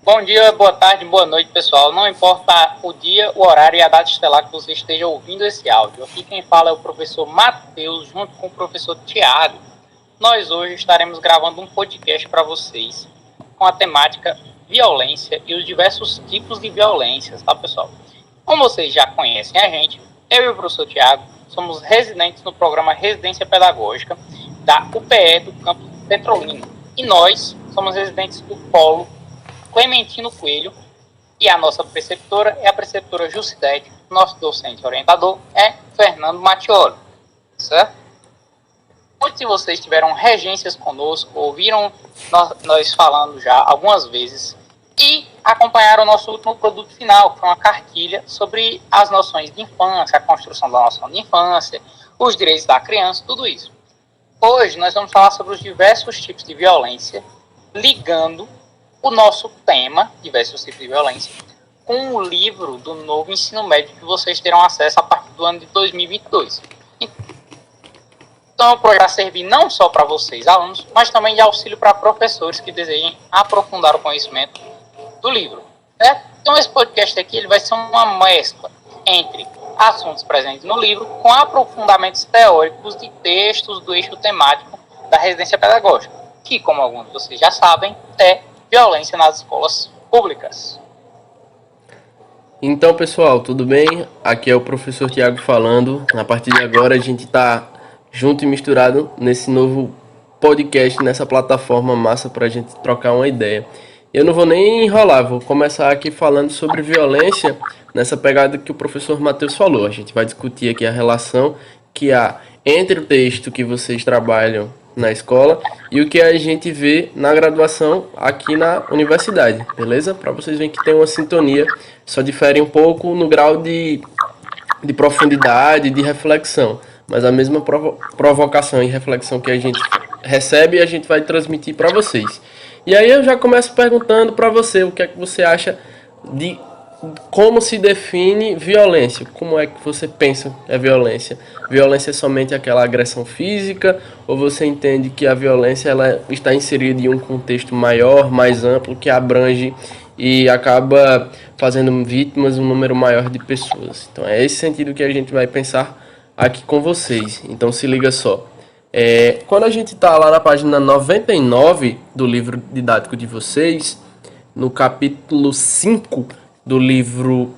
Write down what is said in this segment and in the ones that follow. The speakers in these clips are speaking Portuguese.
Bom dia, boa tarde, boa noite, pessoal. Não importa o dia, o horário e a data estelar que você esteja ouvindo esse áudio. Aqui quem fala é o professor Matheus, junto com o professor Tiago. Nós hoje estaremos gravando um podcast para vocês com a temática violência e os diversos tipos de violências, tá, pessoal? Como vocês já conhecem a gente, eu e o professor Tiago somos residentes no programa Residência Pedagógica da UPE do campus Petrolina. E nós somos residentes do Polo Clementino Coelho, e a nossa preceptora é a preceptora Jucidete. Nosso docente orientador é Fernando Mattioli, certo? Muitos de vocês tiveram regências conosco, ouviram nós falando já algumas vezes e acompanharam o nosso último produto final, que foi uma cartilha sobre as noções de infância, a construção da noção de infância, os direitos da criança, tudo isso. Hoje nós vamos falar sobre os diversos tipos de violência, ligando o nosso tema, diversos tipos de violência, com o livro do novo ensino médio que vocês terão acesso a partir do ano de 2022. Então, o projeto vai servir não só para vocês, alunos, mas também de auxílio para professores que desejem aprofundar o conhecimento do livro. Né? Então, esse podcast aqui ele vai ser uma mescla entre assuntos presentes no livro com aprofundamentos teóricos de textos do eixo temático da residência pedagógica, que, como alguns de vocês já sabem, é violência nas escolas públicas. Então, pessoal, tudo bem? Aqui é o professor Tiago falando. A partir de agora a gente está junto e misturado nesse novo podcast, nessa plataforma massa para a gente trocar uma ideia. Eu não vou nem enrolar, vou começar aqui falando sobre violência nessa pegada que o professor Matheus falou. A gente vai discutir aqui a relação que há entre o texto que vocês trabalham na escola e o que a gente vê na graduação aqui na universidade, beleza? Para vocês verem que tem uma sintonia, só difere um pouco no grau de profundidade, de reflexão, mas a mesma provocação e reflexão que a gente recebe, a gente vai transmitir para vocês. E aí eu já começo perguntando para você, o que é que você acha de como se define violência? Como é que você pensa é violência? Violência é somente aquela agressão física? Ou você entende que a violência ela está inserida em um contexto maior, mais amplo, que abrange e acaba fazendo vítimas um número maior de pessoas? Então é esse sentido que a gente vai pensar aqui com vocês. Então se liga só. Quando a gente está lá na página 99 do livro didático de vocês, no capítulo 5 do livro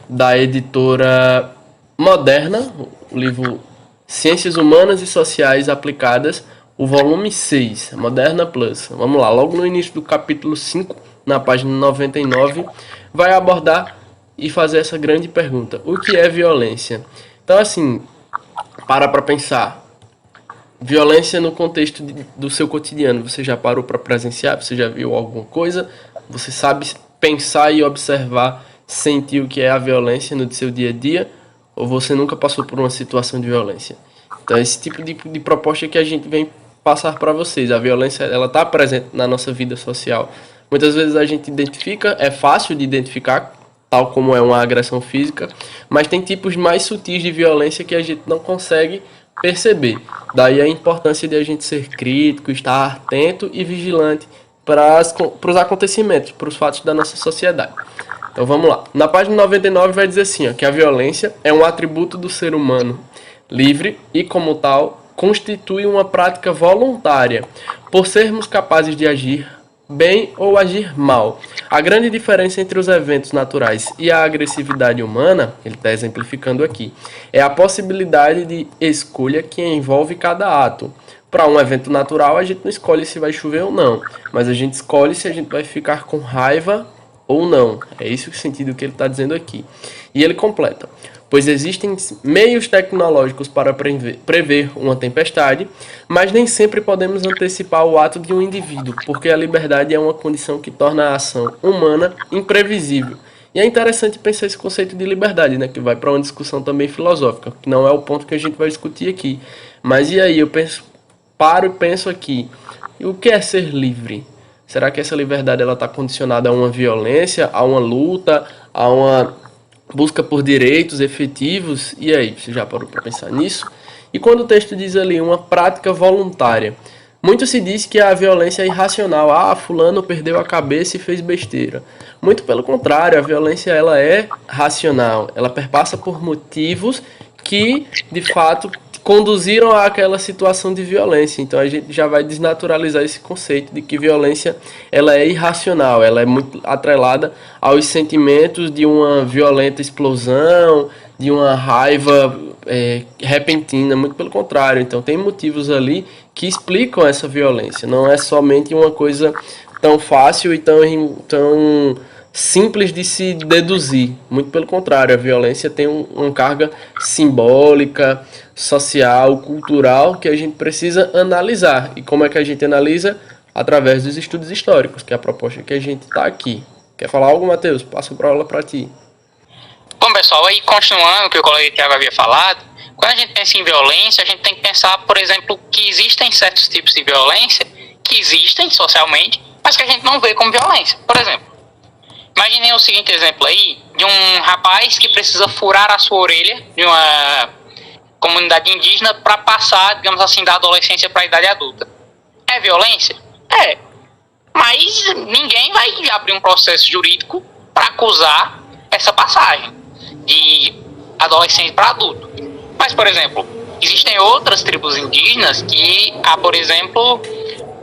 da editora Moderna, o livro Ciências Humanas e Sociais Aplicadas, o volume 6, Moderna Plus. Vamos lá, logo no início do capítulo 5, na página 99, vai abordar e fazer essa grande pergunta: o que é violência? Então, assim, para pensar. Violência no contexto do seu cotidiano. Você já parou para presenciar? Você já viu alguma coisa? Você sabe pensar e observar, sentir o que é a violência no seu dia a dia? Ou você nunca passou por uma situação de violência? Então, esse tipo de proposta que a gente vem passar para vocês. A violência, ela está presente na nossa vida social. Muitas vezes a gente identifica, é fácil de identificar, tal como é uma agressão física, mas tem tipos mais sutis de violência que a gente não consegue perceber. Daí a importância de a gente ser crítico, estar atento e vigilante para os acontecimentos, para os fatos da nossa sociedade. Então vamos lá. Na página 99 vai dizer assim, ó, que a violência é um atributo do ser humano livre e, como tal, constitui uma prática voluntária, por sermos capazes de agir bem ou agir mal. A grande diferença entre os eventos naturais e a agressividade humana, ele está exemplificando aqui, é a possibilidade de escolha que envolve cada ato. Para um evento natural, a gente não escolhe se vai chover ou não, mas a gente escolhe se a gente vai ficar com raiva ou não. É esse o sentido que ele está dizendo aqui. E ele completa: pois existem meios tecnológicos para prever uma tempestade, mas nem sempre podemos antecipar o ato de um indivíduo, porque a liberdade é uma condição que torna a ação humana imprevisível. E é interessante pensar esse conceito de liberdade, né, que vai para uma discussão também filosófica, que não é o ponto que a gente vai discutir aqui. Mas e aí, paro e penso aqui, e o que é ser livre? Será que essa liberdade ela está condicionada a uma violência, a uma luta, a uma busca por direitos efetivos? E aí, você já parou para pensar nisso? E quando o texto diz ali uma prática voluntária, Muito se diz que a violência é irracional. Ah, fulano perdeu a cabeça e fez besteira. Muito pelo contrário, a violência ela é racional. Ela perpassa por motivos que, de fato, conduziram àquela situação de violência. Então a gente já vai desnaturalizar esse conceito de que violência ela é irracional. Ela é muito atrelada aos sentimentos de uma violenta explosão, de uma raiva repentina, muito pelo contrário. Então tem motivos ali que explicam essa violência. Não é somente uma coisa tão fácil e tão simples de se deduzir. Muito pelo contrário, a violência tem uma carga simbólica, social, cultural que a gente precisa analisar. E como é que a gente analisa? Através dos estudos históricos, que é a proposta que a gente está aqui. Quer falar algo, Matheus? Passo a aula para ti. Bom, pessoal, aí continuando o que o colega Thiago havia falado, quando a gente pensa em violência, a gente tem que pensar, por exemplo, que existem certos tipos de violência que existem socialmente, mas que a gente não vê como violência. Por exemplo, imaginem o seguinte exemplo aí, de um rapaz que precisa furar a sua orelha de uma comunidade indígena para passar, digamos assim, da adolescência para a idade adulta. É violência? É. Mas ninguém vai abrir um processo jurídico para acusar essa passagem de adolescente para adulto. Mas, por exemplo, existem outras tribos indígenas que há, por exemplo,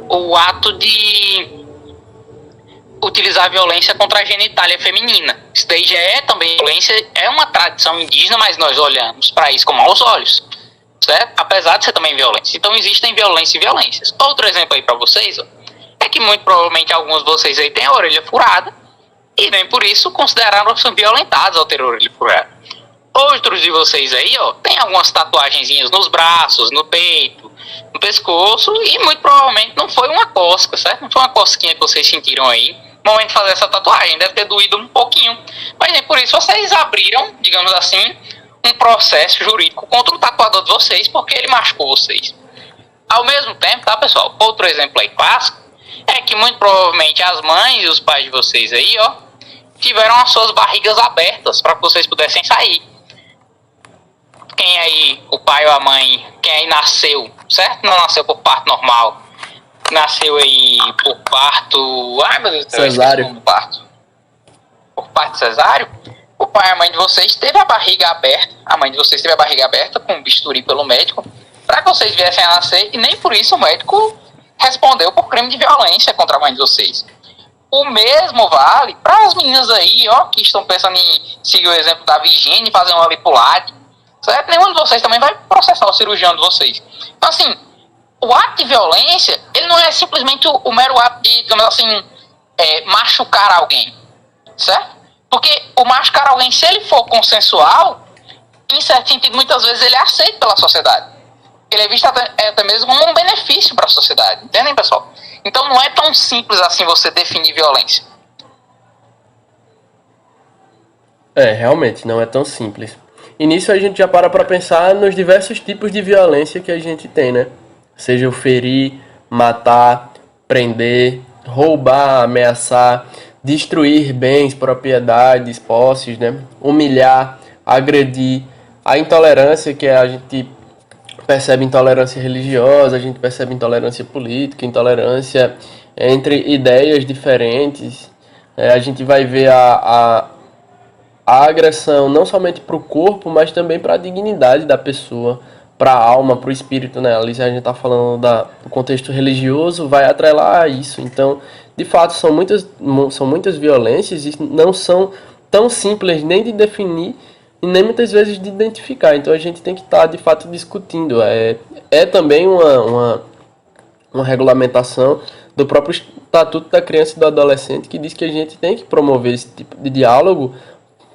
o ato de utilizar a violência contra a genitália feminina. Isso daí já é também violência, é uma tradição indígena, mas nós olhamos para isso com maus olhos, certo? Apesar de ser também violência. Então existem violência e violências. Outro exemplo aí para vocês, ó, é que muito provavelmente alguns de vocês aí têm a orelha furada e nem por isso consideraram-se violentados ao ter a orelha furada. Outros de vocês aí, ó, tem algumas tatuagenzinhas nos braços, no peito, no pescoço e muito provavelmente não foi uma cosca, certo? Não foi uma cosquinha que vocês sentiram aí no momento de fazer essa tatuagem, deve ter doído um pouquinho. Mas nem por isso vocês abriram, digamos assim, um processo jurídico contra o tatuador de vocês porque ele machucou vocês. Ao mesmo tempo, tá, pessoal? Outro exemplo aí clássico é que muito provavelmente as mães e os pais de vocês aí, ó, tiveram as suas barrigas abertas para que vocês pudessem sair. Quem aí, o pai ou a mãe, quem aí nasceu, certo? Não nasceu por parto normal. Nasceu aí por parto... Ai, meu Deus do céu, cesáreo. Parto. Por parto cesáreo. O pai e a mãe de vocês teve a barriga aberta. A mãe de vocês teve a barriga aberta com um bisturi pelo médico para que vocês viessem a nascer e nem por isso o médico respondeu por crime de violência contra a mãe de vocês. O mesmo vale para as meninas aí, ó, que estão pensando em seguir o exemplo da Virginia e fazer uma lipulade, certo? Nenhum de vocês também vai processar o cirurgião de vocês. Então, assim, o ato de violência, ele não é simplesmente o mero ato de, digamos assim, machucar alguém, certo? Porque o machucar alguém, se ele for consensual, em certo sentido, muitas vezes ele é aceito pela sociedade. Ele é visto até mesmo como um benefício para a sociedade, entendem, pessoal? Então não é tão simples assim você definir violência. Realmente, não é tão simples. E nisso a gente já para pensar nos diversos tipos de violência que a gente tem, né? Seja o ferir, matar, prender, roubar, ameaçar, destruir bens, propriedades, posses, né? Humilhar, agredir, a intolerância, que a gente percebe intolerância religiosa, a gente percebe intolerância política, intolerância entre ideias diferentes. A gente vai ver a agressão não somente para o corpo, mas também para a dignidade da pessoa, para a alma, para o espírito, né? Ali a gente está falando do contexto religioso, vai atrelar a isso. Então, de fato, são muitas violências e não são tão simples nem de definir e nem muitas vezes de identificar. Então a gente tem que estar de fato discutindo. É também uma regulamentação do próprio Estatuto da Criança e do Adolescente que diz que a gente tem que promover esse tipo de diálogo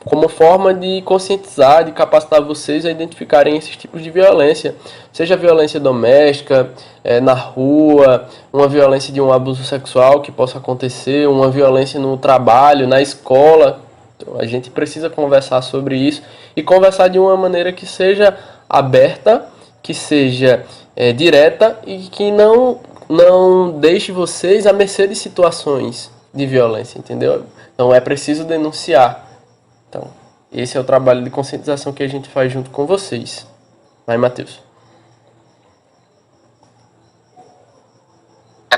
como forma de conscientizar, de capacitar vocês a identificarem esses tipos de violência. Seja violência doméstica, na rua, uma violência de um abuso sexual que possa acontecer, uma violência no trabalho, na escola. Então, a gente precisa conversar sobre isso e conversar de uma maneira que seja aberta, que seja direta e que não deixe vocês à mercê de situações de violência, entendeu? Então é preciso denunciar. Então, esse é o trabalho de conscientização que a gente faz junto com vocês. Vai, Matheus.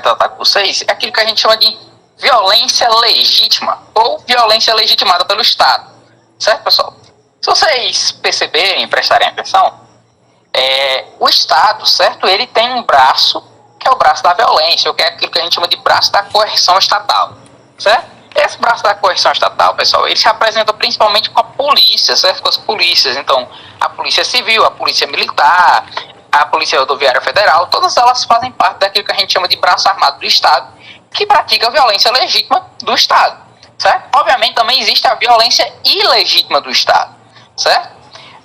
tratar com vocês é aquilo que a gente chama de violência legítima ou violência legitimada pelo Estado. Certo, pessoal? Se vocês perceberem e prestarem atenção, o Estado, certo? Ele tem um braço, que é o braço da violência, ou que é aquilo que a gente chama de braço da coerção estatal, certo? Esse braço da coerção estatal, pessoal, ele se apresenta principalmente com a polícia, certo? Com as polícias. Então, a polícia civil, a polícia militar, a polícia rodoviária federal, todas elas fazem parte daquilo que a gente chama de braço armado do Estado, que pratica a violência legítima do Estado, certo? Obviamente, também existe a violência ilegítima do Estado, certo?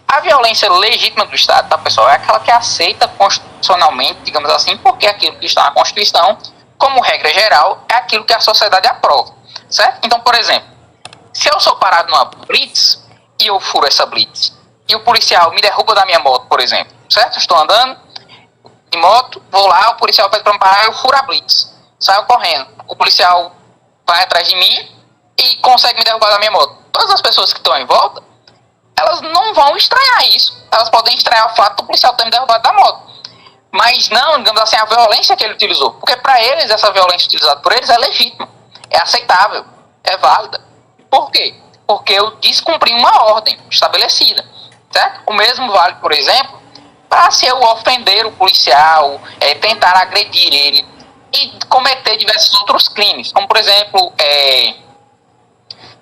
A violência legítima do Estado, tá, pessoal, é aquela que é aceita constitucionalmente, digamos assim, porque aquilo que está na Constituição, como regra geral, é aquilo que a sociedade aprova, certo? Então, por exemplo, se eu sou parado numa blitz e eu furo essa blitz e o policial me derruba da minha moto, por exemplo, certo? Estou andando de moto, vou lá, o policial pede para me parar, eu furo a blitz, saio correndo, o policial vai atrás de mim e consegue me derrubar da minha moto. Todas as pessoas que estão em volta, elas não vão estranhar isso. Elas podem estranhar o fato do policial ter me derrubado da moto. Mas não, digamos assim, a violência que ele utilizou. Porque para eles, essa violência utilizada por eles é legítima, é aceitável, é válida. Por quê? Porque eu descumpri uma ordem estabelecida, certo? O mesmo vale, por exemplo, para se eu ofender o policial, tentar agredir ele e cometer diversos outros crimes. Como, por exemplo,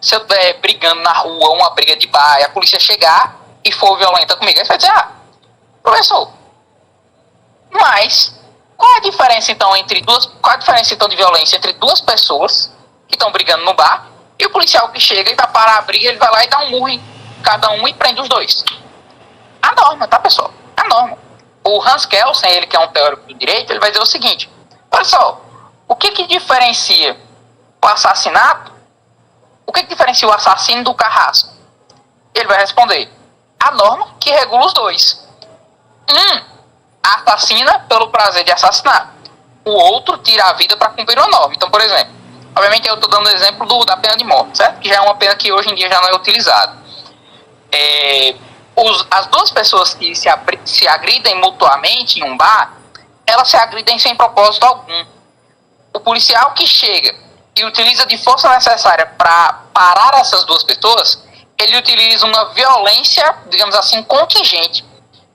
se eu estiver brigando na rua, uma briga de bar, e a polícia chegar e for violenta comigo, aí você vai dizer, professor, mas qual a diferença então de violência entre duas pessoas que estão brigando no bar e o policial que chega e vai parar a briga, ele vai lá e dá um murro em cada um e prende os dois? A norma, tá, pessoal? A norma. O Hans Kelsen, ele que é um teórico do direito, ele vai dizer o seguinte, pessoal, o que diferencia o assassinato? O que diferencia o assassino do carrasco? Ele vai responder, a norma que regula os dois. Assassina pelo prazer de assassinar. O outro tira a vida para cumprir uma norma. Então, por exemplo, obviamente eu estou dando o exemplo da pena de morte, certo? Que já é uma pena que hoje em dia já não é utilizada. As duas pessoas que se agridem mutuamente em um bar, elas se agridem sem propósito algum. O policial que chega e utiliza de força necessária para parar essas duas pessoas, ele utiliza uma violência, digamos assim, contingente,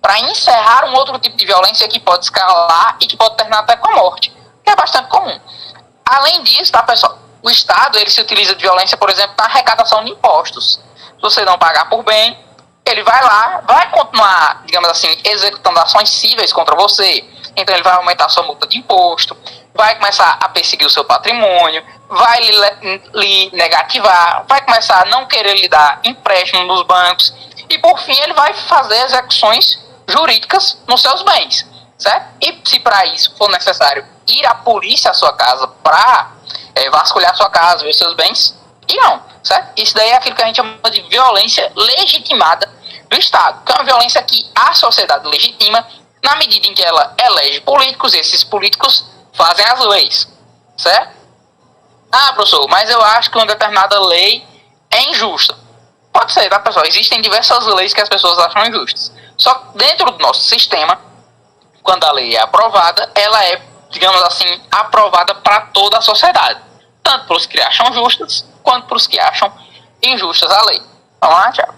para encerrar um outro tipo de violência que pode escalar e que pode terminar até com a morte, que é bastante comum. Além disso, tá, pessoal, o Estado ele se utiliza de violência, por exemplo, na arrecadação de impostos. Se você não pagar por bem, ele vai lá, vai continuar, digamos assim, executando ações cíveis contra você. Então ele vai aumentar a sua multa de imposto, vai começar a perseguir o seu patrimônio, vai lhe negativar, vai começar a não querer lhe dar empréstimo nos bancos e por fim ele vai fazer execuções jurídicas nos seus bens, certo? E se para isso for necessário ir à polícia à sua casa para vasculhar a sua casa, ver seus bens, irão, certo? Isso daí é aquilo que a gente chama de violência legitimada do Estado, que é uma violência que a sociedade legitima na medida em que ela elege políticos e esses políticos fazem as leis, certo? Professor, mas eu acho que uma determinada lei é injusta. Pode ser, tá, pessoal? Existem diversas leis que as pessoas acham injustas. Só que dentro do nosso sistema, quando a lei é aprovada, ela é, digamos assim, aprovada para toda a sociedade. Tanto para os que acham justas, quanto para os que acham injustas a lei. Vamos lá, Thiago?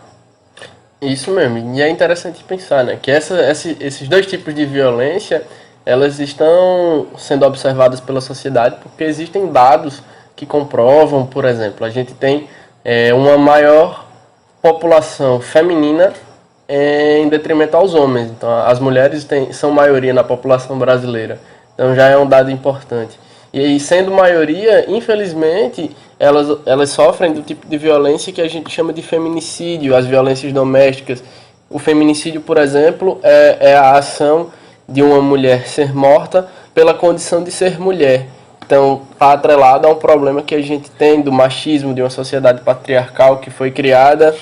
Isso mesmo, e é interessante pensar, né, que esses dois tipos de violência, elas estão sendo observadas pela sociedade porque existem dados que comprovam, por exemplo, a gente tem uma maior população feminina em detrimento aos homens, então as mulheres são maioria na população brasileira, então já é um dado importante. E aí, sendo maioria, infelizmente, elas sofrem do tipo de violência que a gente chama de feminicídio, as violências domésticas. O feminicídio, por exemplo, é a ação de uma mulher ser morta pela condição de ser mulher. Então, está atrelado a um problema que a gente tem do machismo, de uma sociedade patriarcal que foi criada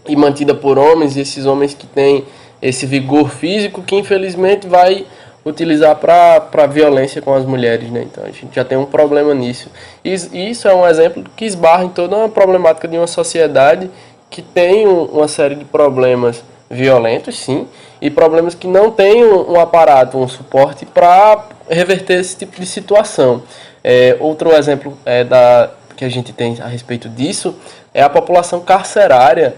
e mantida por homens, e esses homens que têm esse vigor físico que, infelizmente, vai utilizar para violência com as mulheres, né? Então a gente já tem um problema nisso. E isso é um exemplo que esbarra em toda uma problemática de uma sociedade que tem uma série de problemas violentos, sim, e problemas que não têm um aparato, um suporte para reverter esse tipo de situação. Outro exemplo que a gente tem a respeito disso é a população carcerária,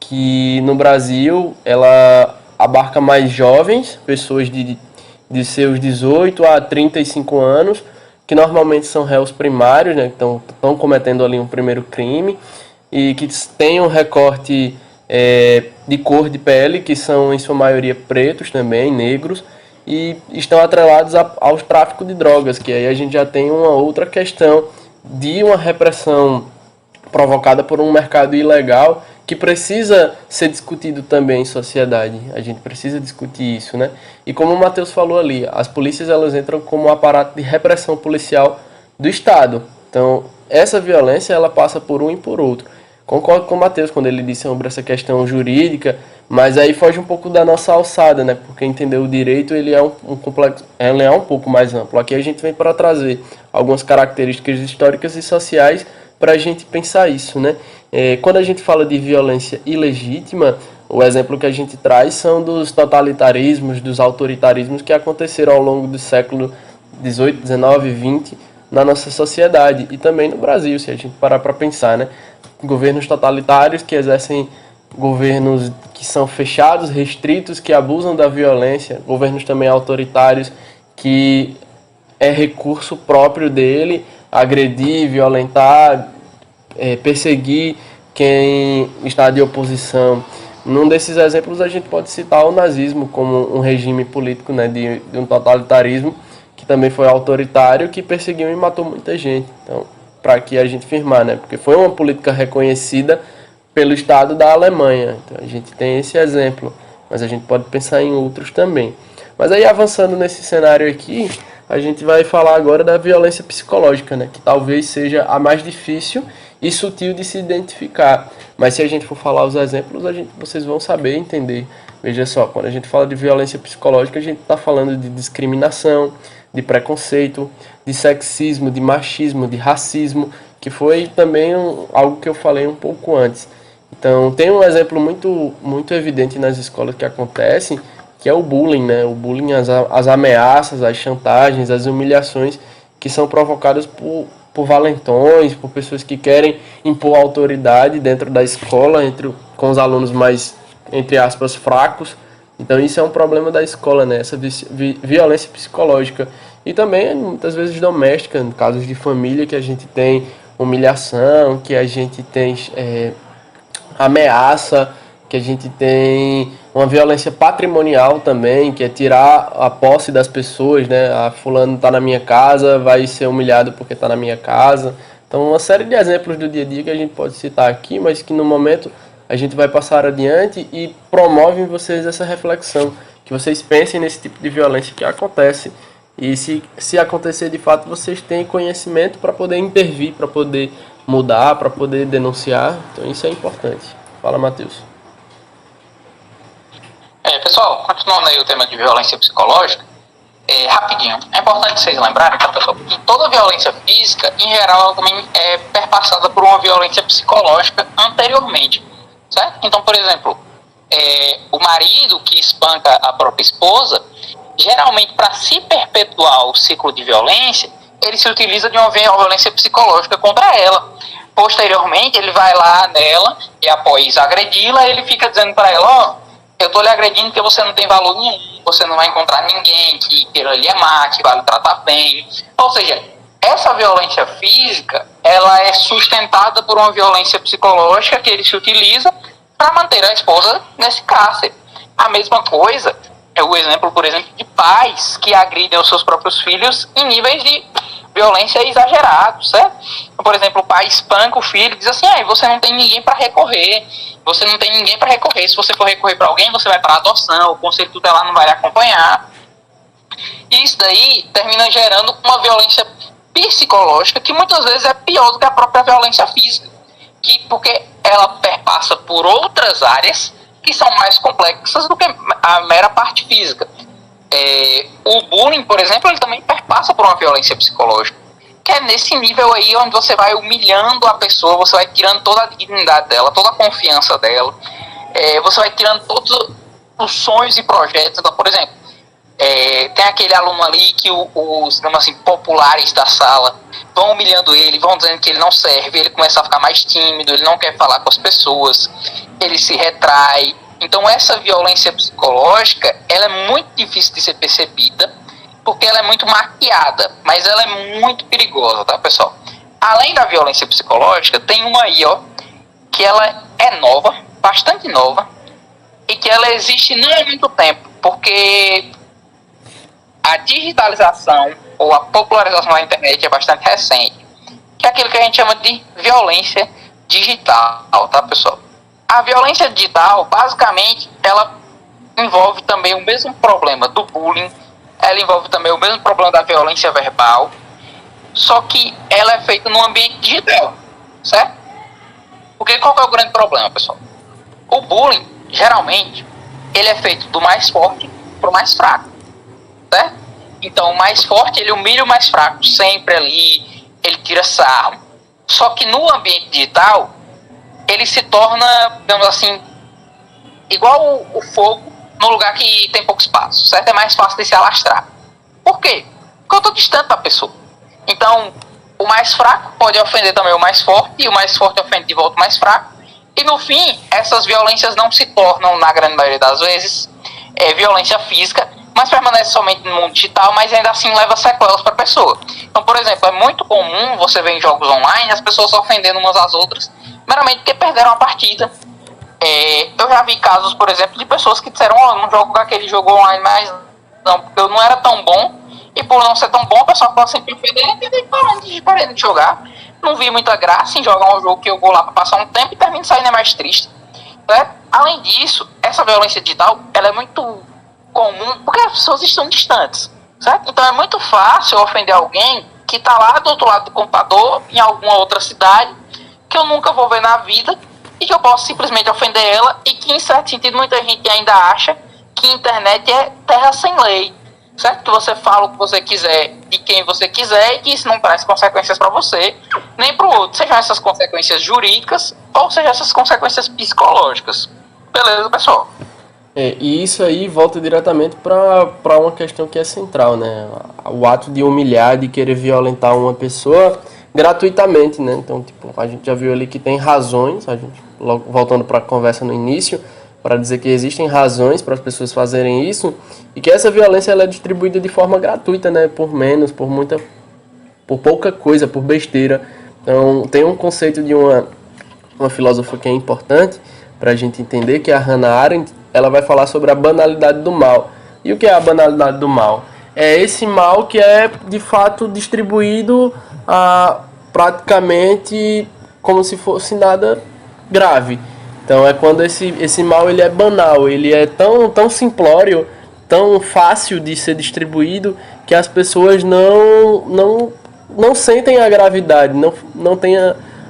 que no Brasil ela abarca mais jovens, pessoas de seus 18 a 35 anos, que normalmente são réus primários, né, que estão cometendo ali um primeiro crime, e que têm um recorte de cor de pele, que são em sua maioria pretos também, negros, e estão atrelados ao tráfico de drogas, que aí a gente já tem uma outra questão de uma repressão provocada por um mercado ilegal que precisa ser discutido também em sociedade. A gente precisa discutir isso, né? E como o Matheus falou ali, as polícias elas entram como um aparato de repressão policial do Estado. Então, essa violência ela passa por um e por outro. Concordo com o Matheus quando ele disse sobre essa questão jurídica, mas aí foge um pouco da nossa alçada, né? Porque entender o direito ele é um complexo, ele é um pouco mais amplo. Aqui a gente vem para trazer algumas características históricas e sociais para a gente pensar isso, né? Quando a gente fala de violência ilegítima, o exemplo que a gente traz são dos totalitarismos, dos autoritarismos que aconteceram ao longo do século XVIII, XIX, XX na nossa sociedade e também no Brasil, se a gente parar para pensar, né? Governos totalitários que exercem governos que são fechados, restritos, que abusam da violência, governos também autoritários que é recurso próprio dele agredir, violentar, perseguir quem está de oposição. Num desses exemplos a gente pode citar o nazismo como um regime político, né, de um totalitarismo que também foi autoritário, que perseguiu e matou muita gente. Então, para que a gente firmar, né, porque foi uma política reconhecida pelo Estado da Alemanha. Então a gente tem esse exemplo, mas a gente pode pensar em outros também. Mas aí avançando nesse cenário aqui, a gente vai falar agora da violência psicológica, né, que talvez seja a mais difícil e sutil de se identificar. Mas se a gente for falar os exemplos, vocês vão saber entender. Veja só, quando a gente fala de violência psicológica, a gente está falando de discriminação, de preconceito, de sexismo, de machismo, de racismo, que foi também algo que eu falei um pouco antes. Então, tem um exemplo muito evidente nas escolas que acontece, que é o bullying, né? O bullying, as ameaças, as chantagens, as humilhações que são provocadas por valentões, por pessoas que querem impor autoridade dentro da escola, com os alunos mais, entre aspas, fracos. Então isso é um problema da escola, né? Essa violência psicológica. E também, muitas vezes, doméstica, em casos de família, que a gente tem humilhação, que a gente tem ameaça, que a gente tem uma violência patrimonial também, que é tirar a posse das pessoas, né? A fulano está na minha casa, vai ser humilhado porque está na minha casa. Então, uma série de exemplos do dia a dia que a gente pode citar aqui, mas que no momento a gente vai passar adiante e promove em vocês essa reflexão, que vocês pensem nesse tipo de violência que acontece e se acontecer de fato, vocês têm conhecimento para poder intervir, para poder mudar, para poder denunciar. Então, isso é importante. Fala, Matheus. Pessoal, continuando aí o tema de violência psicológica, rapidinho, é importante vocês lembrarem, tá, pessoal, que toda violência física, em geral, também é perpassada por uma violência psicológica anteriormente, certo? Então, por exemplo, o marido que espanca a própria esposa, geralmente, para se perpetuar o ciclo de violência, ele se utiliza de uma violência psicológica contra ela. Posteriormente, ele vai lá nela e após agredi-la, ele fica dizendo para ela, eu tô lhe agredindo porque você não tem valor nenhum, você não vai encontrar ninguém que ele é má, que vai lhe tratar bem. Ou seja, essa violência física, ela é sustentada por uma violência psicológica que ele se utiliza para manter a esposa nesse cárcere. A mesma coisa é o exemplo, por exemplo, de pais que agridem os seus próprios filhos em níveis de violência exagerados, certo? Por exemplo, o pai espanca o filho e diz assim, você não tem ninguém para recorrer, você não tem ninguém para recorrer, se você for recorrer para alguém, você vai para adoção, o conselho tutelar não vai lhe acompanhar. E isso daí termina gerando uma violência psicológica que muitas vezes é pior do que a própria violência física, porque ela perpassa por outras áreas que são mais complexas do que a mera parte física. O bullying, por exemplo, ele também perpassa por uma violência psicológica, que é nesse nível aí onde você vai humilhando a pessoa, você vai tirando toda a dignidade dela, toda a confiança dela, você vai tirando todos os sonhos e projetos. Então, por exemplo, tem aquele aluno ali que os, digamos assim, populares da sala vão humilhando ele, vão dizendo que ele não serve, ele começa a ficar mais tímido, ele não quer falar com as pessoas, ele se retrai. Então essa violência psicológica, ela é muito difícil de ser percebida, porque ela é muito maquiada, mas ela é muito perigosa, tá, pessoal? Além da violência psicológica, tem uma aí, ó, que ela é nova, bastante nova, e que ela existe não há muito tempo, porque a digitalização ou a popularização da internet é bastante recente, que é aquilo que a gente chama de violência digital, tá, pessoal? A violência digital, basicamente, ela envolve também o mesmo problema do bullying, ela envolve também o mesmo problema da violência verbal, só que ela é feita no ambiente digital, certo? Porque qual que é o grande problema, pessoal? O bullying, geralmente, ele é feito do mais forte para o mais fraco, certo? Então, o mais forte, ele humilha o mais fraco, sempre ali, ele tira sarro. Só que no ambiente digital, ele se torna, digamos assim, igual o fogo num lugar que tem pouco espaço, certo? É mais fácil de se alastrar. Por quê? Porque eu estou distante da pessoa. Então, o mais fraco pode ofender também o mais forte, e o mais forte ofende de volta o mais fraco. E no fim, essas violências não se tornam, na grande maioria das vezes, violência física, mas permanece somente no mundo digital, mas ainda assim leva sequelas para a pessoa. Então, por exemplo, é muito comum você ver em jogos online as pessoas ofendendo umas às outras, meramente porque perderam a partida. Eu já vi casos, por exemplo, de pessoas que disseram: não jogo aquele jogo online mais não, porque eu não era tão bom, e por não ser tão bom, o pessoal pode sempre ofender, e parei de jogar. Não vi muita graça em jogar um jogo que eu vou lá para passar um tempo e termino saindo mais triste, certo? Além disso, essa violência digital, ela é muito comum porque as pessoas estão distantes, certo? Então é muito fácil ofender alguém que está lá do outro lado do computador, em alguma outra cidade, que eu nunca vou ver na vida, e que eu posso simplesmente ofender ela, e que em certo sentido muita gente ainda acha que a internet é terra sem lei, certo? Que você fala o que você quiser de quem você quiser, e que isso não traz consequências para você nem para o outro, sejam essas consequências jurídicas ou sejam essas consequências psicológicas. Beleza, pessoal? E isso aí volta diretamente para uma questão que é central, né? O ato de humilhar, de querer violentar uma pessoa gratuitamente, né? Então, tipo, a gente já viu ali que tem razões, a gente, logo, voltando para a conversa no início, para dizer que existem razões para as pessoas fazerem isso, e que essa violência ela é distribuída de forma gratuita, né? Por menos, por pouca coisa, por besteira. Então, tem um conceito de uma filósofa que é importante para a gente entender, que é a Hannah Arendt. Ela vai falar sobre a banalidade do mal. E o que é a banalidade do mal? É esse mal que é, de fato, distribuído praticamente como se fosse nada grave. Então, é quando esse mal ele é banal, ele é tão simplório, tão fácil de ser distribuído, que as pessoas não sentem a gravidade, não têm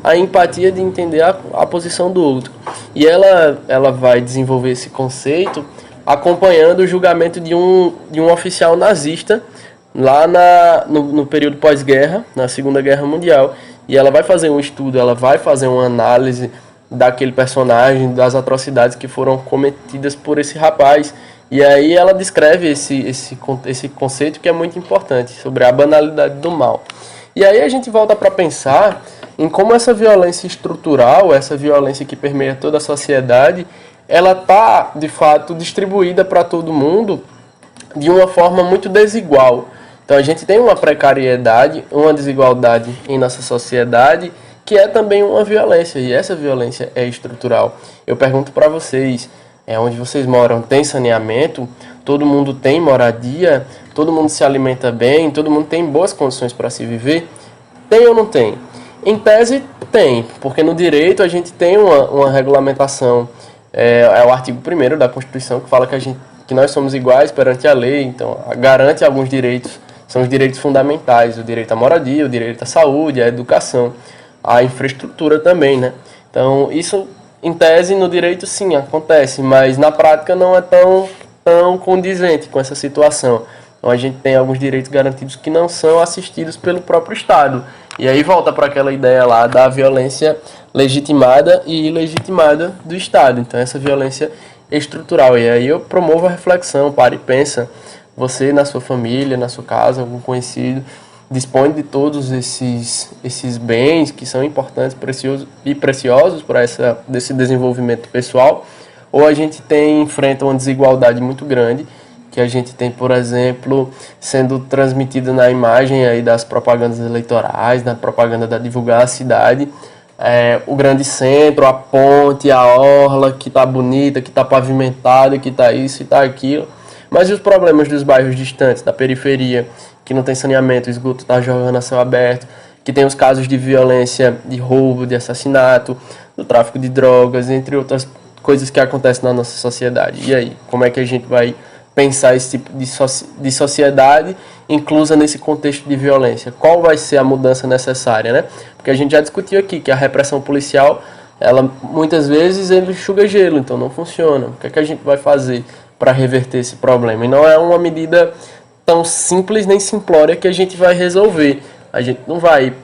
a empatia de entender a posição do outro. E ela vai desenvolver esse conceito acompanhando o julgamento de um oficial nazista lá no período pós-guerra, na Segunda Guerra Mundial. E ela vai fazer um estudo, ela vai fazer uma análise daquele personagem, das atrocidades que foram cometidas por esse rapaz. E aí ela descreve esse conceito que é muito importante, sobre a banalidade do mal. E aí a gente volta para pensar em como essa violência estrutural, essa violência que permeia toda a sociedade, ela está, de fato, distribuída para todo mundo de uma forma muito desigual. Então a gente tem uma precariedade, uma desigualdade em nossa sociedade, que é também uma violência, e essa violência é estrutural. Eu pergunto para vocês, onde vocês moram tem saneamento? Todo mundo tem moradia? Todo mundo se alimenta bem? Todo mundo tem boas condições para se viver? Tem ou não tem? Em tese, tem, porque no direito a gente tem uma regulamentação, é o artigo 1º da Constituição, que fala que nós somos iguais perante a lei, então garante alguns direitos, são os direitos fundamentais, o direito à moradia, o direito à saúde, à educação, à infraestrutura também, né? Então, isso, em tese, no direito, sim, acontece, mas na prática não é tão condizente com essa situação. Então, a gente tem alguns direitos garantidos que não são assistidos pelo próprio Estado. E aí volta para aquela ideia lá da violência legitimada e ilegitimada do Estado. Então, essa violência estrutural. E aí eu promovo a reflexão, para e pensa. Você, na sua família, na sua casa, algum conhecido, dispõe de todos esses bens que são importantes e preciosos para desse desenvolvimento pessoal, ou a gente enfrenta uma desigualdade muito grande, que a gente tem, por exemplo, sendo transmitido na imagem aí das propagandas eleitorais, na propaganda da divulgar a cidade, o grande centro, a ponte, a orla, que está bonita, que está pavimentada, que está isso e está aquilo. Mas e os problemas dos bairros distantes, da periferia, que não tem saneamento, o esgoto está jogando a céu aberto, que tem os casos de violência, de roubo, de assassinato, do tráfico de drogas, entre outras coisas que acontecem na nossa sociedade. E aí, como é que a gente vai pensar esse tipo de sociedade inclusa nesse contexto de violência? Qual vai ser a mudança necessária, né? Porque a gente já discutiu aqui que a repressão policial, ela muitas vezes ele enxuga gelo, então não funciona. O que é que a gente vai fazer para reverter esse problema? E não é uma medida tão simples nem simplória que a gente vai resolver. A gente não vai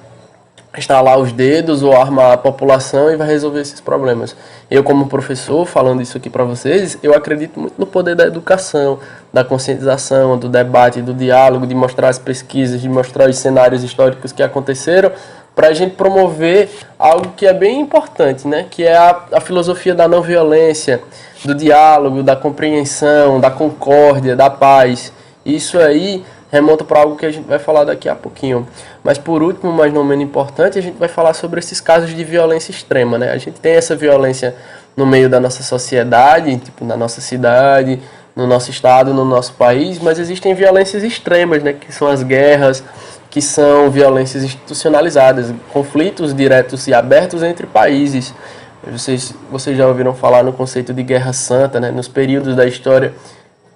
estalar os dedos ou armar a população e vai resolver esses problemas. Eu, como professor, falando isso aqui para vocês, eu acredito muito no poder da educação, da conscientização, do debate, do diálogo, de mostrar as pesquisas, de mostrar os cenários históricos que aconteceram, para a gente promover algo que é bem importante, né? Que é a filosofia da não violência, do diálogo, da compreensão, da concórdia, da paz. Isso aí remonta para algo que a gente vai falar daqui a pouquinho. Mas por último, mas não menos importante, a gente vai falar sobre esses casos de violência extrema, né? A gente tem essa violência no meio da nossa sociedade, tipo na nossa cidade, no nosso estado, no nosso país, mas existem violências extremas, né? Que são as guerras, que são violências institucionalizadas, conflitos diretos e abertos entre países. Vocês já ouviram falar no conceito de guerra santa, né? Nos períodos da história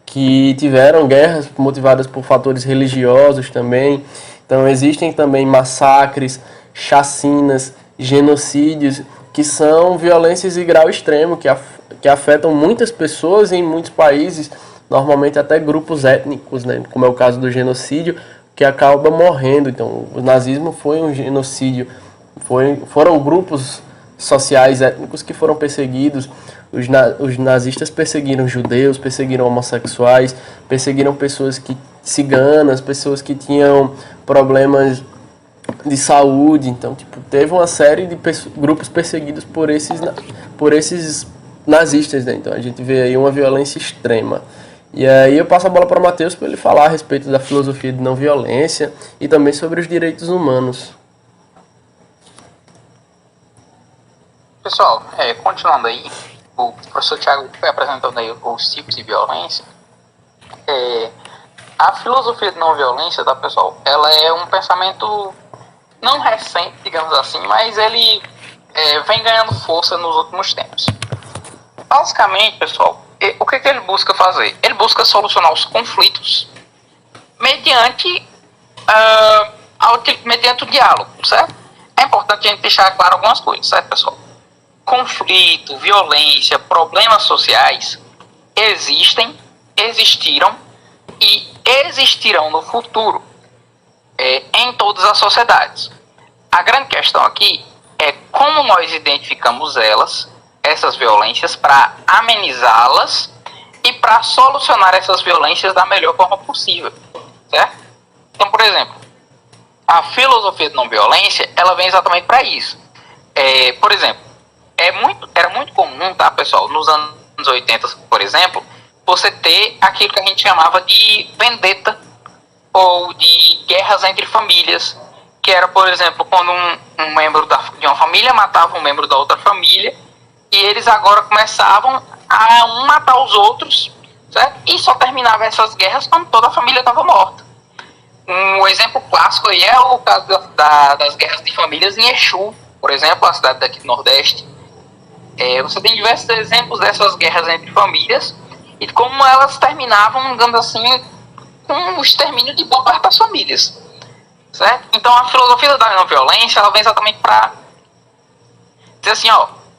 que tiveram guerras motivadas por fatores religiosos também. Então existem também massacres, chacinas, genocídios, que são violências de grau extremo, que afetam muitas pessoas em muitos países, normalmente até grupos étnicos, né? Como é o caso do genocídio, que acaba morrendo. Então o nazismo foi um genocídio, foram grupos sociais étnicos que foram perseguidos. Os nazistas perseguiram judeus, perseguiram homossexuais, perseguiram pessoas ciganas, pessoas que tinham problemas de saúde. Então, tipo, teve uma série de grupos perseguidos por esses nazistas, né? Então a gente vê aí uma violência extrema. E aí eu passo a bola para o Matheus para ele falar a respeito da filosofia de não violência e também sobre os direitos humanos. Pessoal, continuando aí, o professor Tiago foi apresentando aí os tipos de violência. A filosofia de não violência, tá, pessoal? Ela é um pensamento não recente, digamos assim, mas ele vem ganhando força nos últimos tempos. Basicamente, pessoal, o que ele busca fazer? Ele busca solucionar os conflitos mediante o diálogo, certo? É importante a gente deixar claro algumas coisas, certo, pessoal? Conflito, violência, problemas sociais existiram e existirão no futuro em todas as sociedades. A grande questão aqui é como nós identificamos essas violências, para amenizá-las e para solucionar essas violências da melhor forma possível, certo? Então, por exemplo, a filosofia de não violência, ela vem exatamente para isso. Por exemplo, era muito comum, tá, pessoal, nos anos 80, por exemplo, você ter aquilo que a gente chamava de vendetta ou de guerras entre famílias, que era, por exemplo, quando um membro de uma família matava um membro da outra família, e eles agora começavam a matar os outros, certo? E só terminava essas guerras quando toda a família estava morta. Um exemplo clássico aí é o caso das guerras de famílias em Exu, por exemplo, a cidade daqui do Nordeste. Você tem diversos exemplos dessas guerras entre famílias e como elas terminavam, digamos assim, com o extermínio de boa parte das famílias, certo? Então a filosofia da não violência, ela vem exatamente para dizer assim,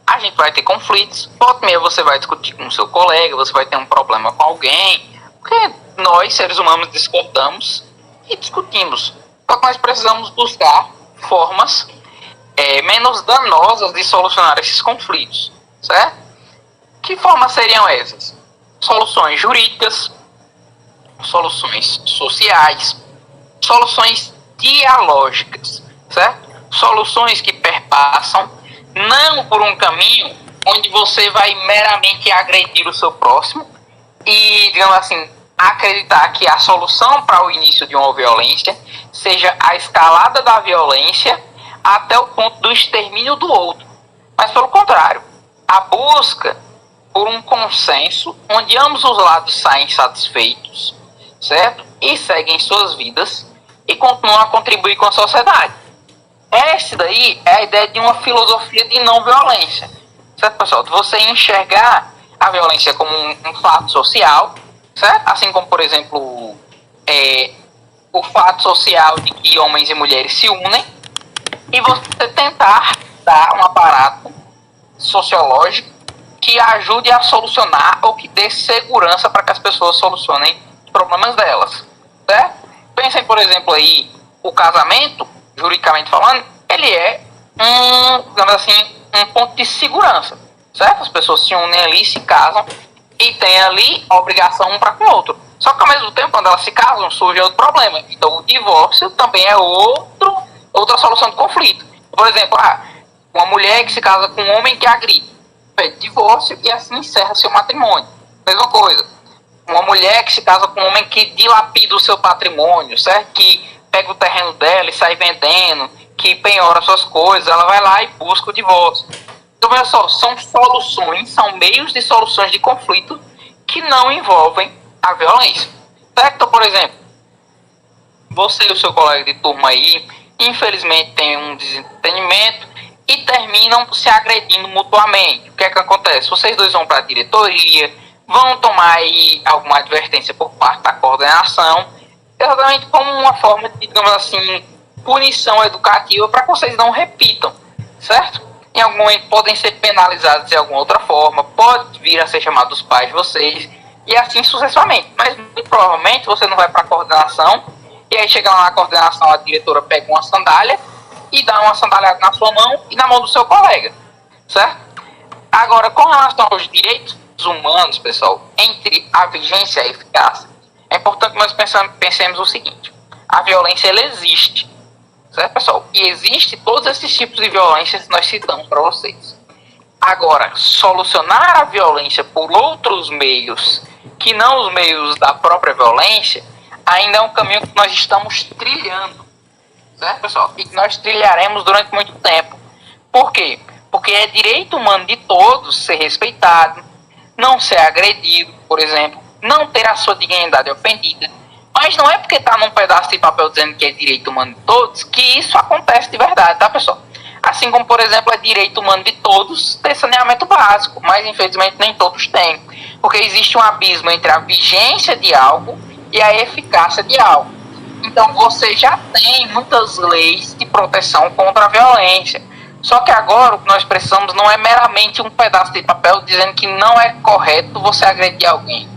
a gente vai ter conflitos, volta e meia você vai discutir com o seu colega, você vai ter um problema com alguém, porque nós, seres humanos, discordamos e discutimos. Só que nós precisamos buscar formas menos danosas de solucionar esses conflitos, certo? Que formas seriam essas? Soluções jurídicas, soluções sociais, soluções dialógicas, certo? Soluções que perpassam não por um caminho onde você vai meramente agredir o seu próximo e, digamos assim, acreditar que a solução para o início de uma violência seja a escalada da violência até o ponto do extermínio do outro. Mas, pelo contrário, a busca por um consenso onde ambos os lados saem satisfeitos, certo? E seguem suas vidas e continuam a contribuir com a sociedade. Essa daí é a ideia de uma filosofia de não violência, certo, pessoal? De você enxergar a violência como um fato social, certo? Assim como, por exemplo, o fato social de que homens e mulheres se unem, e você tentar dar um aparato sociológico que ajude a solucionar ou que dê segurança para que as pessoas solucionem os problemas delas, certo? Pensem, por exemplo, aí, o casamento, juridicamente falando, ele é digamos assim, um ponto de segurança, certo? As pessoas se unem ali, se casam e têm ali a obrigação um para com o outro. Só que ao mesmo tempo, quando elas se casam, surge outro problema. Então o divórcio também é outra solução de conflito. Por exemplo, uma mulher que se casa com um homem que agride, pede divórcio e assim encerra seu matrimônio. Mesma coisa. Uma mulher que se casa com um homem que dilapida o seu patrimônio, certo? Que pega o terreno dela e sai vendendo, que penhora suas coisas, ela vai lá e busca o divórcio. Então, olha só, são soluções, são meios de soluções de conflito que não envolvem a violência. Certo? Então, por exemplo, você e o seu colega de turma aí, infelizmente, têm um desentendimento e terminam se agredindo mutuamente. O que é que acontece? Vocês dois vão para a diretoria, vão tomar aí alguma advertência por parte da coordenação, exatamente como uma forma de, digamos assim, punição educativa para que vocês não repitam, certo? Em algum momento podem ser penalizados de alguma outra forma, pode vir a ser chamado os pais de vocês, e assim sucessivamente. Mas muito provavelmente você não vai para a coordenação, e aí chega lá na coordenação, a diretora pega uma sandália e dá uma sandália na sua mão e na mão do seu colega, certo? Agora, com relação aos direitos humanos, pessoal, entre a vigência e a eficácia, é importante que nós pensemos o seguinte: a violência, ela existe, certo, pessoal? E existe todos esses tipos de violência que nós citamos para vocês. Agora, solucionar a violência por outros meios, que não os meios da própria violência, ainda é um caminho que nós estamos trilhando, certo, pessoal? E que nós trilharemos durante muito tempo. Por quê? Porque é direito humano de todos ser respeitado, não ser agredido, por exemplo, não ter a sua dignidade ofendida. Mas não é porque está num pedaço de papel dizendo que é direito humano de todos que isso acontece de verdade, tá, pessoal? Assim como, por exemplo, é direito humano de todos ter saneamento básico, mas infelizmente nem todos têm. Porque existe um abismo entre a vigência de algo e a eficácia de algo. Então você já tem muitas leis de proteção contra a violência. Só que agora o que nós precisamos não é meramente um pedaço de papel dizendo que não é correto você agredir alguém.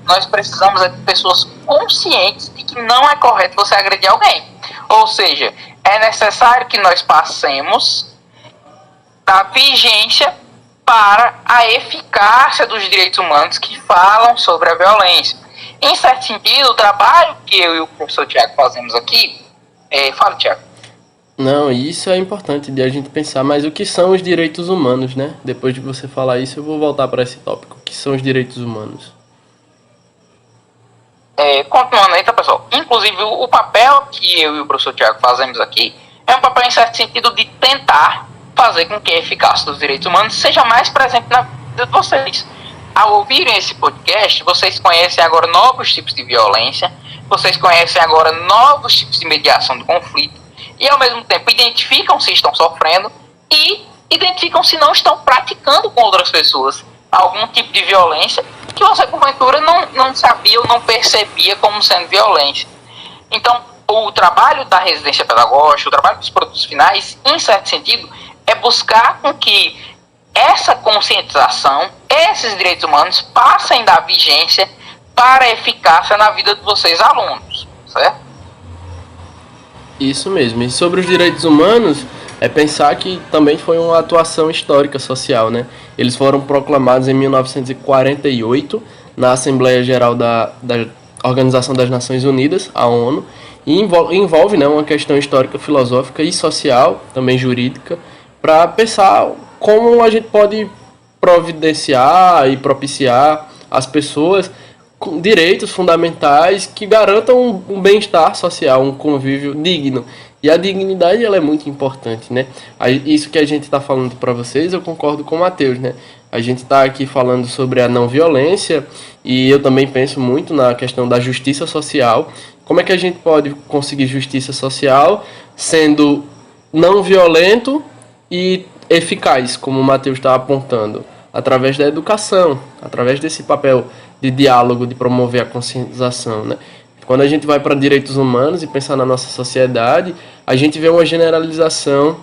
Nós precisamos de pessoas conscientes de que não é correto você agredir alguém. Ou seja, é necessário que nós passemos da vigência para a eficácia dos direitos humanos que falam sobre a violência. Em certo sentido, o trabalho que eu e o professor Tiago fazemos aqui... Fala, Tiago. Não, isso é importante de a gente pensar, mas o que são os direitos humanos, né? Depois de você falar isso, eu vou voltar para esse tópico. O que são os direitos humanos? Continuando aí, tá, pessoal? Inclusive, o papel que eu e o professor Tiago fazemos aqui é um papel, em certo sentido, de tentar fazer com que a eficácia dos direitos humanos seja mais presente na vida de vocês. Ao ouvirem esse podcast, vocês conhecem agora novos tipos de violência, vocês conhecem agora novos tipos de mediação do conflito, e ao mesmo tempo identificam se estão sofrendo e identificam se não estão praticando com outras pessoas algum tipo de violência que você, porventura, não sabia ou não percebia como sendo violência. Então, o trabalho da residência pedagógica, o trabalho dos produtos finais, em certo sentido, é buscar com que essa conscientização, esses direitos humanos, passem da vigência para a eficácia na vida de vocês, alunos, certo? Isso mesmo. E sobre os direitos humanos, é pensar que também foi uma atuação histórica social, né? Eles foram proclamados em 1948 na Assembleia Geral da Organização das Nações Unidas, a ONU, e envolve, né, uma questão histórica, filosófica e social, também jurídica, para pensar como a gente pode providenciar e propiciar às pessoas com direitos fundamentais que garantam um bem-estar social, um convívio digno. E a dignidade, ela é muito importante, né? Isso que a gente está falando para vocês, eu concordo com o Matheus, né? A gente está aqui falando sobre a não violência e eu também penso muito na questão da justiça social. Como é que a gente pode conseguir justiça social sendo não violento e eficaz, como o Matheus está apontando? Através da educação, através desse papel de diálogo, de promover a conscientização, né? Quando a gente vai para direitos humanos e pensar na nossa sociedade, a gente vê uma generalização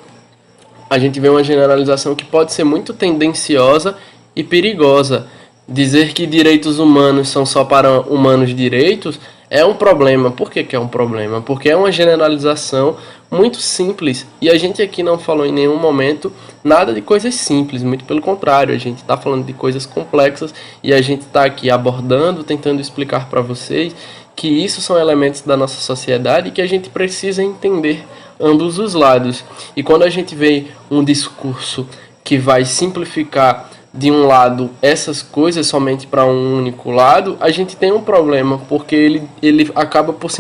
que pode ser muito tendenciosa e perigosa. Dizer que direitos humanos são só para humanos direitos é um problema. Por que é um problema? Porque é uma generalização muito simples. E a gente aqui não falou em nenhum momento nada de coisas simples. Muito pelo contrário, a gente está falando de coisas complexas e a gente está aqui abordando, tentando explicar para vocês que isso são elementos da nossa sociedade e que a gente precisa entender ambos os lados. E quando a gente vê um discurso que vai simplificar de um lado essas coisas somente para um único lado, a gente tem um problema, porque ele acaba por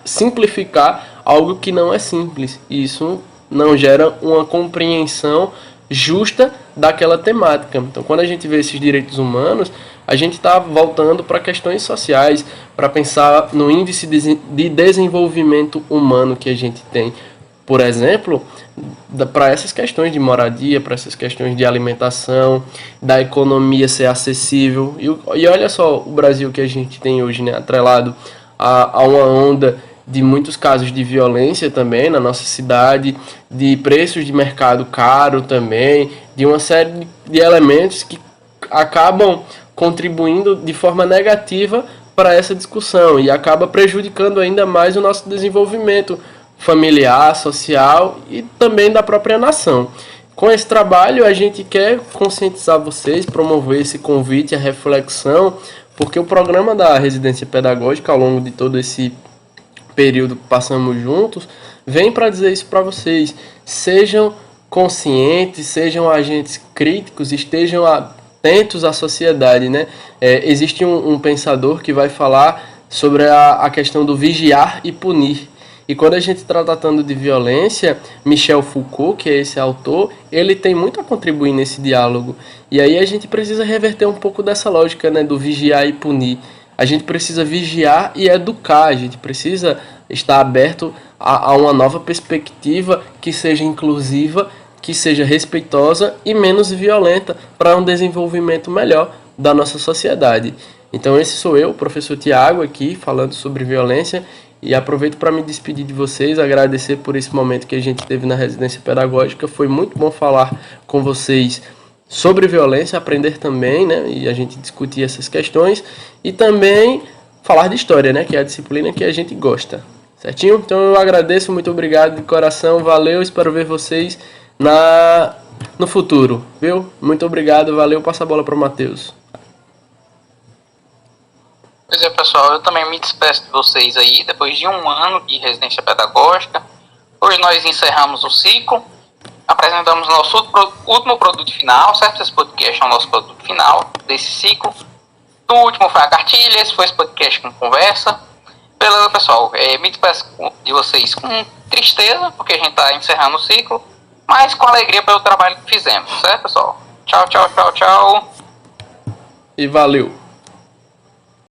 simplificar algo que não é simples. E isso não gera uma compreensão justa daquela temática. Então, quando a gente vê esses direitos humanos, a gente está voltando para questões sociais, para pensar no índice de desenvolvimento humano que a gente tem. Por exemplo, para essas questões de moradia, para essas questões de alimentação, da economia ser acessível. E olha só o Brasil que a gente tem hoje, né, atrelado a uma onda de muitos casos de violência também na nossa cidade, de preços de mercado caro também, de uma série de elementos que acabam contribuindo de forma negativa para essa discussão e acaba prejudicando ainda mais o nosso desenvolvimento familiar, social e também da própria nação. Com esse trabalho, a gente quer conscientizar vocês, promover esse convite à reflexão, porque o programa da residência pedagógica, ao longo de todo esse período que passamos juntos, vem para dizer isso para vocês. Sejam conscientes, sejam agentes críticos, estejam atentos à sociedade, né? Existe um pensador que vai falar sobre a questão do vigiar e punir. E quando a gente está tratando de violência, Michel Foucault, que é esse autor, ele tem muito a contribuir nesse diálogo. E aí a gente precisa reverter um pouco dessa lógica, né, do vigiar e punir. A gente precisa vigiar e educar, a gente precisa estar aberto a uma nova perspectiva que seja inclusiva, que seja respeitosa e menos violenta para um desenvolvimento melhor da nossa sociedade. Então esse sou eu, o professor Tiago, aqui falando sobre violência. E aproveito para me despedir de vocês, agradecer por esse momento que a gente teve na residência pedagógica. Foi muito bom falar com vocês sobre violência, aprender também, né? E a gente discutir essas questões. E também falar de história, né? Que é a disciplina que a gente gosta. Certinho? Então eu agradeço, muito obrigado de coração, valeu, espero ver vocês no futuro, viu? Muito obrigado, valeu, passa a bola para o Matheus. Pois é, pessoal, eu também me despeço de vocês aí, depois de um ano de residência pedagógica. Hoje nós encerramos o ciclo, apresentamos nosso último produto final, certo? Esse podcast é o nosso produto final desse ciclo. O último foi a cartilha, esse foi esse podcast com conversa. Beleza, pessoal, me despeço de vocês com tristeza, porque a gente está encerrando o ciclo, mas com alegria pelo trabalho que fizemos, certo, pessoal? Tchau, tchau, tchau, tchau. E valeu.